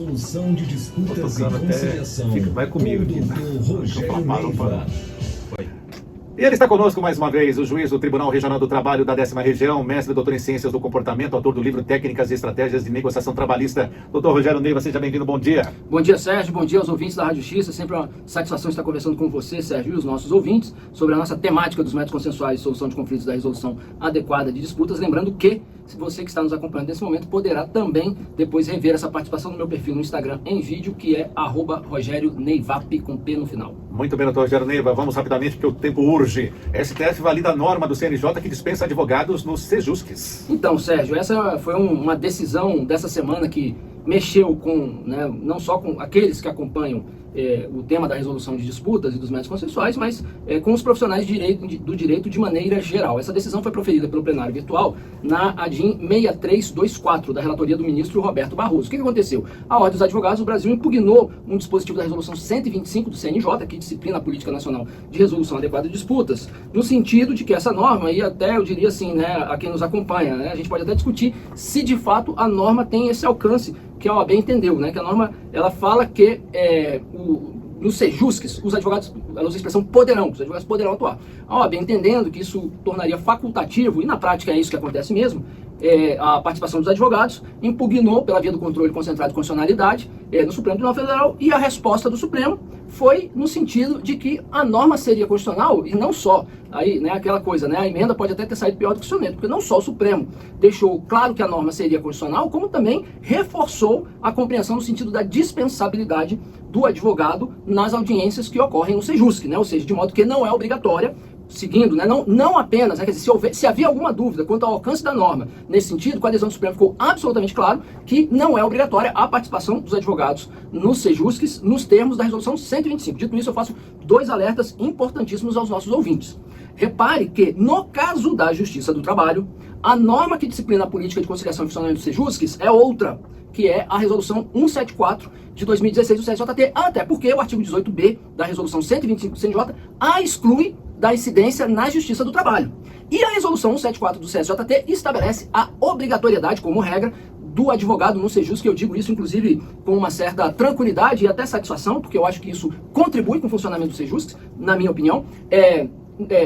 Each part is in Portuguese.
Solução de disputas e Tô tocando conciliação. até... vai comigo com o aqui. Dr. Rogério Neiva. E ele está conosco mais uma vez, o juiz do Tribunal Regional do Trabalho da 10ª Região, mestre doutor em Ciências do Comportamento, autor do livro Técnicas e Estratégias de Negociação Trabalhista. Doutor Rogério Neiva, seja bem-vindo, bom dia. Bom dia, Sérgio, bom dia aos ouvintes da Rádio Justiça. Sempre uma satisfação estar conversando com você, Sérgio, e os nossos ouvintes sobre a nossa temática dos métodos consensuais de solução de conflitos da resolução adequada de disputas. Lembrando que, se você que está nos acompanhando nesse momento, poderá também depois rever essa participação no meu perfil no Instagram em vídeo, que é @RogérioNeivap com P no final. Muito bem, doutor Rogério Neiva, vamos rapidamente porque o tempo urge. STF valida a norma do CNJ que dispensa advogados nos Sejusques. Então, Sérgio, essa foi uma decisão dessa semana que mexeu com, né, não só com aqueles que acompanham o tema da resolução de disputas e dos métodos consensuais, mas com os profissionais do direito de maneira geral. Essa decisão foi proferida pelo plenário virtual na ADIM 6324, da relatoria do ministro Roberto Barroso. O que aconteceu? A Ordem dos Advogados do Brasil impugnou um dispositivo da resolução 125 do CNJ, que disciplina a Política Nacional de Resolução Adequada de Disputas, no sentido de que essa norma, e até eu diria assim, né, a quem nos acompanha, né, a gente pode até discutir se de fato a norma tem esse alcance que a OAB entendeu, né? Que a norma, ela fala que nos Sejusques, os advogados, ela usa a expressão poderão, os advogados poderão atuar. A OAB, entendendo que isso tornaria facultativo, e na prática é isso que acontece mesmo, a participação dos advogados, impugnou pela via do controle concentrado de constitucionalidade no Supremo Tribunal Federal, e a resposta do Supremo foi no sentido de que a norma seria constitucional, e não só, aí, né, aquela coisa, né, a emenda pode até ter saído pior do que o soneto, porque não só o Supremo deixou claro que a norma seria constitucional, como também reforçou a compreensão no sentido da dispensabilidade do advogado nas audiências que ocorrem no Sejusque, né, ou seja, de modo que não é obrigatória, seguindo, né, não apenas, né, quer dizer, se havia alguma dúvida quanto ao alcance da norma, nesse sentido, com a decisão do Supremo ficou absolutamente claro que não é obrigatória a participação dos advogados nos Sejusques, nos termos da resolução 125. Dito isso, eu faço dois alertas importantíssimos aos nossos ouvintes. Repare que, no caso da Justiça do Trabalho, a norma que disciplina a política de conciliação e funcionamento dos Sejusques é outra, que é a resolução 174 de 2016 do CSJT, até porque o artigo 18b da resolução 125 do CNJ a exclui da incidência na Justiça do Trabalho. E a resolução 174 do CSJT estabelece a obrigatoriedade, como regra, do advogado no Sejusque, que eu digo isso, inclusive, com uma certa tranquilidade e até satisfação, porque eu acho que isso contribui com o funcionamento do Sejusque, na minha opinião,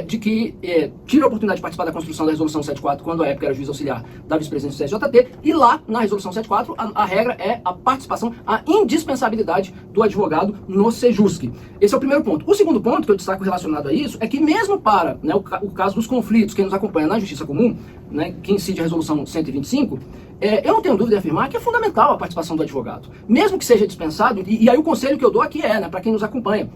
de que tira a oportunidade de participar da construção da Resolução 74 quando a época era juiz auxiliar da vice-presidência do CSJT, e lá na Resolução 74 a regra é a participação, a indispensabilidade do advogado no Sejusque. Esse é o primeiro ponto. O segundo ponto que eu destaco relacionado a isso é que mesmo para, né, o caso dos conflitos, quem nos acompanha na Justiça Comum, né, que incide a Resolução 125, eu não tenho dúvida em afirmar que é fundamental a participação do advogado. Mesmo que seja dispensado, e aí o conselho que eu dou aqui né, para quem nos acompanha,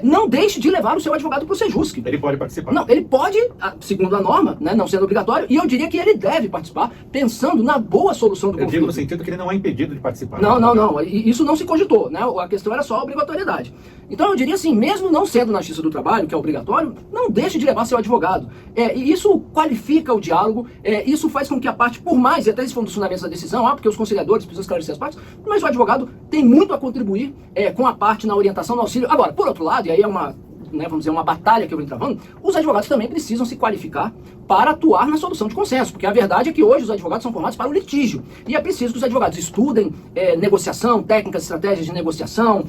não deixe de levar o seu advogado para o Sejusque. Ele pode participar? Não, ele pode, segundo a norma, né, não sendo obrigatório, e eu diria que ele deve participar, pensando na boa solução do conflito. Eu digo no sentido que ele não é impedido de participar. Não, isso não se cogitou, né, a questão era só a obrigatoriedade. Então eu diria assim, mesmo não sendo na Justiça do Trabalho, que é obrigatório, não deixe de levar seu advogado. E isso qualifica o diálogo, isso faz com que a parte, por mais, e até esse foi um dos fundamentos da decisão, porque os conciliadores precisam esclarecer as partes, mas o advogado tem muito a contribuir com a parte na orientação, no auxílio. Agora, por outro lado, e aí é uma, né, vamos dizer, uma batalha que eu venho travando, os advogados também precisam se qualificar para atuar na solução de consenso, porque a verdade é que hoje os advogados são formados para o litígio, e é preciso que os advogados estudem negociação, técnicas, estratégias de negociação,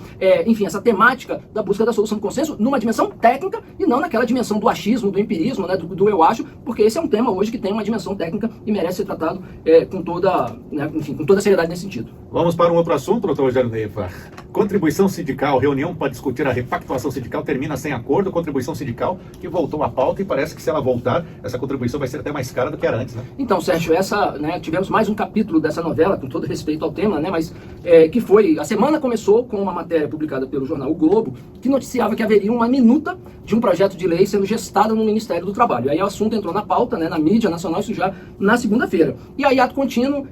enfim, essa temática da busca da solução de consenso numa dimensão técnica e não naquela dimensão do achismo, do empirismo, né, do eu acho, porque esse é um tema hoje que tem uma dimensão técnica e merece ser tratado com toda, né, enfim, com toda a seriedade nesse sentido. Vamos para um outro assunto, doutor Rogério Neiva. Contribuição sindical, reunião para discutir a repactuação sindical termina sem acordo, contribuição sindical que voltou à pauta e parece que se ela voltar, essa contribuição vai ser até mais cara do que era antes, né? Então, Sérgio, né, tivemos mais um capítulo dessa novela, com todo respeito ao tema, né, mas que foi, a semana começou com uma matéria publicada pelo jornal O Globo, que noticiava que haveria uma minuta de um projeto de lei sendo gestada no Ministério do Trabalho. E aí o assunto entrou na pauta, né, na mídia nacional, isso já na segunda-feira. E aí, ato contínuo,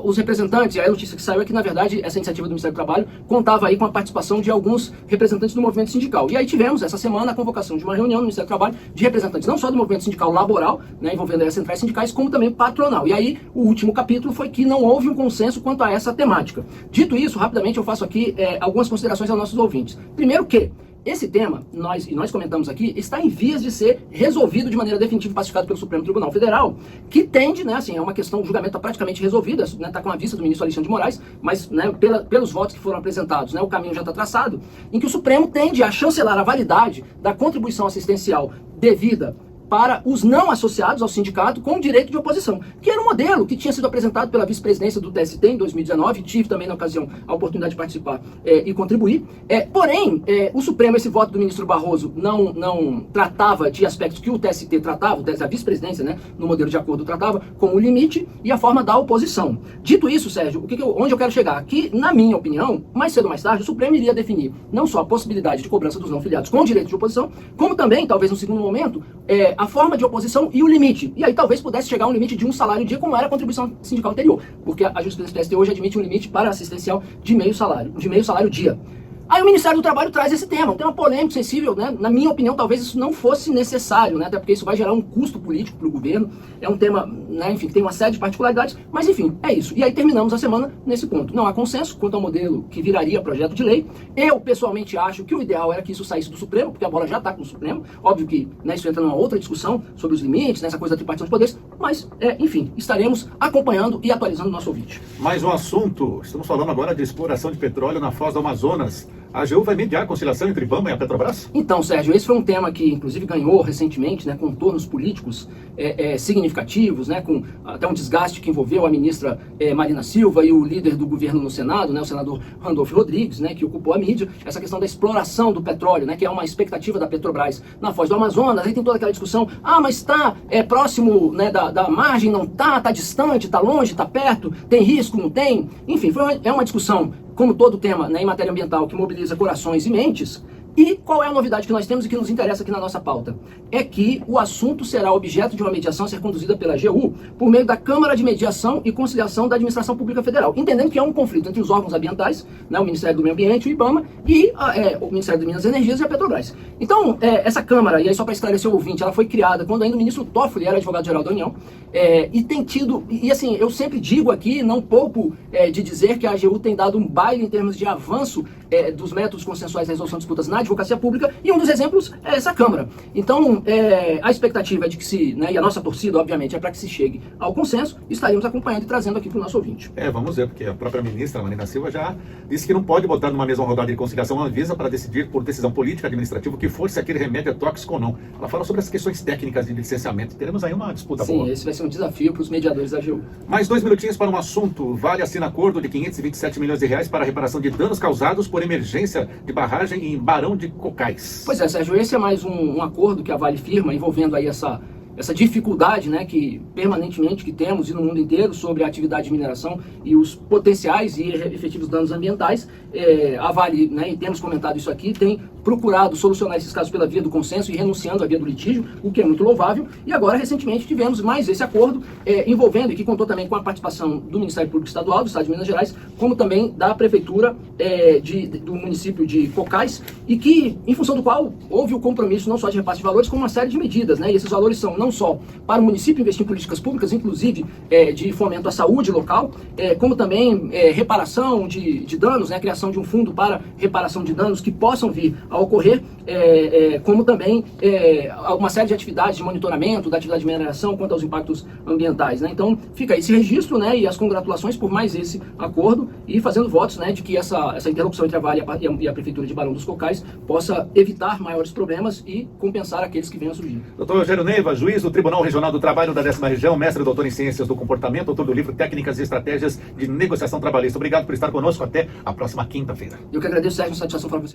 os representantes, e aí a notícia que saiu é que, na verdade, essa iniciativa do Ministério do Trabalho contava aí com a participação de alguns representantes do movimento sindical. E aí tivemos, essa semana, a convocação de uma reunião no Ministério do Trabalho de representantes não só do movimento sindical laboral, né, envolvendo as centrais sindicais, como também patronal. E aí, o último capítulo foi que não houve um consenso quanto a essa temática. Dito isso, rapidamente eu faço aqui algumas considerações aos nossos ouvintes. Primeiro que esse tema, nós comentamos aqui, está em vias de ser resolvido de maneira definitiva e pacificada pelo Supremo Tribunal Federal, que tende, né, assim, é uma questão, o julgamento está praticamente resolvido, né, está com a vista do ministro Alexandre de Moraes, mas, né, pelos votos que foram apresentados, né, o caminho já está traçado, em que o Supremo tende a chancelar a validade da contribuição assistencial devida para os não associados ao sindicato com direito de oposição, que era um modelo que tinha sido apresentado pela vice-presidência do TST em 2019, tive também na ocasião a oportunidade de participar e contribuir. Porém, o Supremo, esse voto do ministro Barroso, não tratava de aspectos que o TST tratava, a vice-presidência, né, no modelo de acordo tratava, como o limite e a forma da oposição. Dito isso, Sérgio, onde eu quero chegar? Que, na minha opinião, mais cedo ou mais tarde, o Supremo iria definir não só a possibilidade de cobrança dos não filiados com direito de oposição, como também, talvez no segundo momento, a forma de oposição e o limite. E aí talvez pudesse chegar a um limite de um salário dia, como era a contribuição sindical anterior. Porque a jurisprudência do TST hoje admite um limite para assistencial de meio salário dia. Aí o Ministério do Trabalho traz esse tema, um tema polêmico, sensível, né? Na minha opinião, talvez isso não fosse necessário, né? Até porque isso vai gerar um custo político para o governo. É um tema, né, enfim, que tem uma série de particularidades, mas enfim, é isso. E aí terminamos a semana nesse ponto. Não há consenso quanto ao modelo que viraria projeto de lei. Eu, pessoalmente, acho que o ideal era que isso saísse do Supremo, porque a bola já está com o Supremo. Óbvio que, né, isso entra numa outra discussão sobre os limites, nessa coisa da tripartição de poderes, mas, enfim, estaremos acompanhando e atualizando o nosso ouvinte. Mais um assunto, estamos falando agora de exploração de petróleo na Foz do Amazonas. A AGU vai mediar a conciliação entre IBAMA e a Petrobras? Então, Sérgio, esse foi um tema que, inclusive, ganhou recentemente, né, contornos políticos significativos, né, com até um desgaste que envolveu a ministra Marina Silva e o líder do governo no Senado, né, o senador Randolfo Rodrigues, né, que ocupou a mídia, essa questão da exploração do petróleo, né, que é uma expectativa da Petrobras na Foz do Amazonas. Aí tem toda aquela discussão, mas está próximo, né, da margem, não está distante, está longe, está perto, tem risco, não tem? Enfim, é uma discussão, como todo tema, né, em matéria ambiental, que mobiliza corações e mentes. E qual é a novidade que nós temos e que nos interessa aqui na nossa pauta? É que o assunto será objeto de uma mediação a ser conduzida pela AGU por meio da Câmara de Mediação e Conciliação da Administração Pública Federal, entendendo que é um conflito entre os órgãos ambientais, né, o Ministério do Meio Ambiente, o IBAMA, e o Ministério de Minas e Energias e a Petrobras. Então, essa Câmara, e aí só para esclarecer o ouvinte, ela foi criada quando ainda o ministro Toffoli era advogado-geral da União, e tem tido, e assim, eu sempre digo aqui, não pouco de dizer que a AGU tem dado um baile em termos de avanço dos métodos consensuais da resolução de disputas na advocacia pública, e um dos exemplos é essa Câmara. Então, a expectativa é de que né, e a nossa torcida, obviamente, é para que se chegue ao consenso, estaremos acompanhando e trazendo aqui para o nosso ouvinte. Vamos ver, porque a própria ministra Marina Silva já disse que não pode botar numa mesma rodada de conciliação a Anvisa para decidir por decisão política administrativa o que for, se aquele remédio é tóxico ou não. Ela fala sobre as questões técnicas de licenciamento. Teremos aí uma disputa boa. Sim, esse vai ser um desafio para os mediadores da AGU. Mais 2 minutinhos para um assunto. Vale assina acordo de 527 milhões de reais para a reparação de danos causados por emergência de barragem em Barão de Cocais. Pois é, Sérgio, esse é mais um acordo que a Vale firma envolvendo aí essa dificuldade, né, que permanentemente que temos e no mundo inteiro sobre a atividade de mineração e os potenciais e efetivos danos ambientais. A Vale, né, e temos comentado isso aqui, tem procurado solucionar esses casos pela via do consenso e renunciando à via do litígio, o que é muito louvável. E agora, recentemente, tivemos mais esse acordo envolvendo, e que contou também com a participação do Ministério Público Estadual, do Estado de Minas Gerais, como também da Prefeitura do município de Cocais, e que, em função do qual, houve o compromisso não só de repasse de valores, como uma série de medidas, né, e esses valores são não só para o município investir em políticas públicas, inclusive de fomento à saúde local, como também reparação de danos, né, a criação de um fundo para reparação de danos que possam vir a ocorrer, como também uma série de atividades de monitoramento da atividade de mineração quanto aos impactos ambientais, né? Então fica esse registro, né, e as congratulações por mais esse acordo, e fazendo votos, né, de que essa interlocução entre a Vale e a Prefeitura de Barão dos Cocais possa evitar maiores problemas e compensar aqueles que venham a surgir. Doutor Rogério Neiva, juiz do Tribunal Regional do Trabalho da 10ª Região, mestre e doutor em Ciências do Comportamento, autor do livro Técnicas e Estratégias de Negociação Trabalhista. Obrigado por estar conosco. Até a próxima quinta-feira. Eu que agradeço, Sérgio, satisfação para você.